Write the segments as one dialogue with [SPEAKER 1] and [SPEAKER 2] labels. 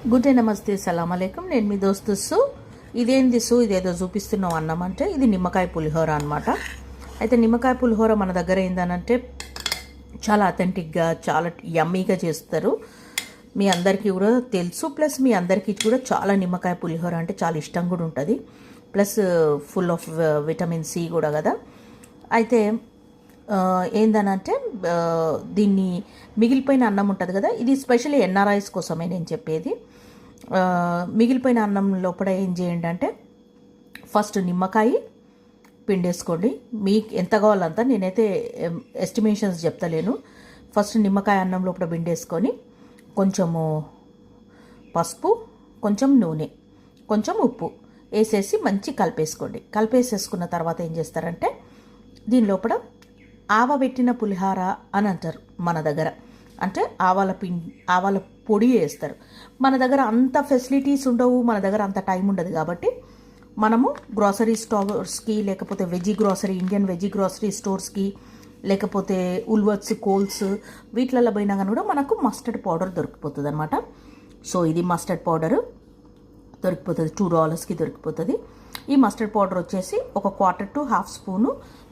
[SPEAKER 1] Good day, నమస్తే, సలాం అలైకుం. నేను మీ దోస్తు సు. ఇదేంది సు, ఇదేదో చూపిస్తున్నావు అన్నామంటే ఇది నిమ్మకాయ పులిహోర అనమాట. అయితే నిమ్మకాయ పులిహోర మన దగ్గర ఏందనంటే చాలా అథెంటిక్గా చాలా యమ్మీగా చేస్తారు. మీ అందరికీ కూడా తెలుసు. ప్లస్ మీ అందరికీ కూడా చాలా నిమ్మకాయ పులిహోర అంటే చాలా ఇష్టం కూడా ఉంటుంది. Plus full of vitamin C కూడా కదా. అయితే ఏందనంటే దీన్ని మిగిలిపోయిన అన్నం ఉంటుంది కదా, ఇది స్పెషల్లీ ఎన్ఆర్ఐస్ కోసమే నేను చెప్పేది. మిగిలిపోయిన అన్నం లోపల ఏం చేయండి అంటే ఫస్ట్ నిమ్మకాయ పిండేసుకోండి. మీకు ఎంత కావాలంత, నేనైతే ఎస్టిమేషన్స్ చెప్తలేను. ఫస్ట్ నిమ్మకాయ అన్నం లోపల పిండేసుకొని కొంచెము పసుపు, కొంచెం నూనె, కొంచెం ఉప్పు వేసేసి మంచి కలిపేసుకోండి. కలిపేసేసుకున్న తర్వాత ఏం చేస్తారంటే దీని లోపల ఆవబెట్టిన పులిహార అని అంటారు మన దగ్గర. అంటే ఆవాల పొడి వేస్తారు. మన దగ్గర అంత ఫెసిలిటీస్ ఉండవు, మన దగ్గర అంత టైం ఉండదు. కాబట్టి మనము గ్రాసరీ స్టోర్స్కి, లేకపోతే ఇండియన్ వెజీ గ్రాసరీ స్టోర్స్కి, లేకపోతే ఉల్వర్స్, కోల్స్ వీటిలలో పోయినా కానీ కూడా మనకు మస్టర్డ్ పౌడర్ దొరికిపోతుంది అనమాట. సో ఇది మస్టర్డ్ పౌడర్ దొరికిపోతుంది, $2కి దొరికిపోతుంది. ఈ మస్టర్డ్ పౌడర్ వచ్చేసి ఒక 1/4 to 1/2 స్పూను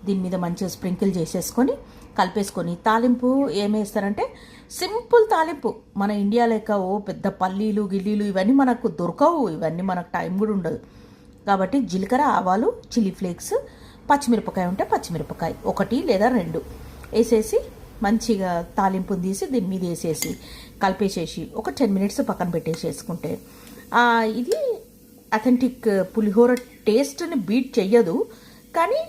[SPEAKER 1] దీని మీద మంచిగా స్ప్రింకిల్ చేసేసుకొని కలిపేసుకొని, తాలింపు ఏమేస్తారంటే సింపుల్ తాలింపు. మన ఇండియా లెక్క పెద్ద పల్లీలు గిల్లీలు ఇవన్నీ మనకు దొరకవు, ఇవన్నీ మనకు టైం కూడా ఉండదు. కాబట్టి జీలకర్ర, ఆవాలు, చిల్లీ ఫ్లేక్స్, పచ్చిమిరపకాయ ఉంటే పచ్చిమిరపకాయ 1 లేదా 2 వేసేసి మంచిగా తాలింపుని తీసి దీని మీద వేసేసి కలిపేసేసి ఒక 10 minutes పక్కన పెట్టేసేసుకుంటే ఇది అథెంటిక్ పులిహోర టేస్ట్ని బీట్ చెయ్యదు. కానీ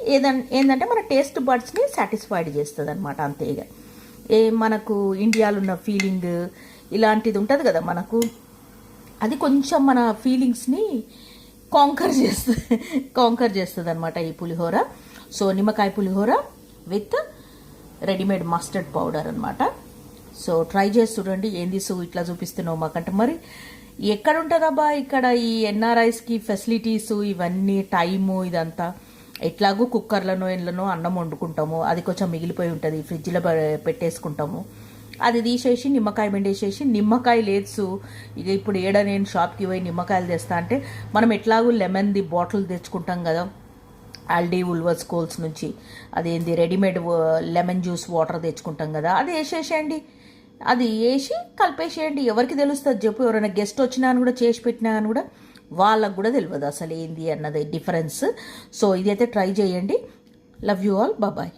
[SPEAKER 1] ఏంటంటే మన టేస్ట్ బడ్స్ని సాటిస్ఫైడ్ చేస్తుంది అనమాట. అంతేగా మనకు ఇండియాలో ఉన్న ఫీలింగ్ ఇలాంటిది ఉంటుంది కదా మనకు, అది కొంచెం మన ఫీలింగ్స్ని కాంకర్ చేస్తుంది అనమాట ఈ పులిహోర. సో నిమ్మకాయ పులిహోర విత్ రెడీమేడ్ మస్టర్డ్ పౌడర్ అనమాట. సో ట్రై చేసి చూడండి. ఏంది సో ఇట్లా చూపిస్తున్నావు మాకంటే, మరి ఎక్కడ ఉంటుందబ్బా ఇక్కడ ఈ ఎన్ఆర్ఐస్కి ఫెసిలిటీసు ఇవన్నీ, టైము, ఇదంతా. ఎట్లాగూ కుక్కర్లను ఎండ్లను అన్నం వండుకుంటాము, అది కొంచెం మిగిలిపోయి ఉంటుంది, ఫ్రిడ్జ్లో పెట్టేసుకుంటాము. అది తీసేసి నిమ్మకాయ పిండేసేసి, నిమ్మకాయ లేదు ఇక ఇప్పుడు నేను షాప్కి పోయి నిమ్మకాయలు తెస్తా అంటే మనం ఎట్లాగూ లెమన్ది బాటిల్ తెచ్చుకుంటాం కదా ఆల్డీ, ఉల్వర్స్, కోల్స్ నుంచి. అదేంది రెడీమేడ్ లెమన్ జ్యూస్ వాటర్ తెచ్చుకుంటాం కదా, అది వేసేసేయండి. అది వేసి కలిపేసేయండి. ఎవరికి తెలుస్తుంది చెప్పు? ఎవరైనా గెస్ట్ వచ్చినా అని కూడా చేసి పెట్టినా అని కూడా వాళ్ళకు కూడా తెలియదు అసలు ఏంది అన్నది డిఫరెన్స్. సో ఇదైతే ట్రై చేయండి. Love you all, bye.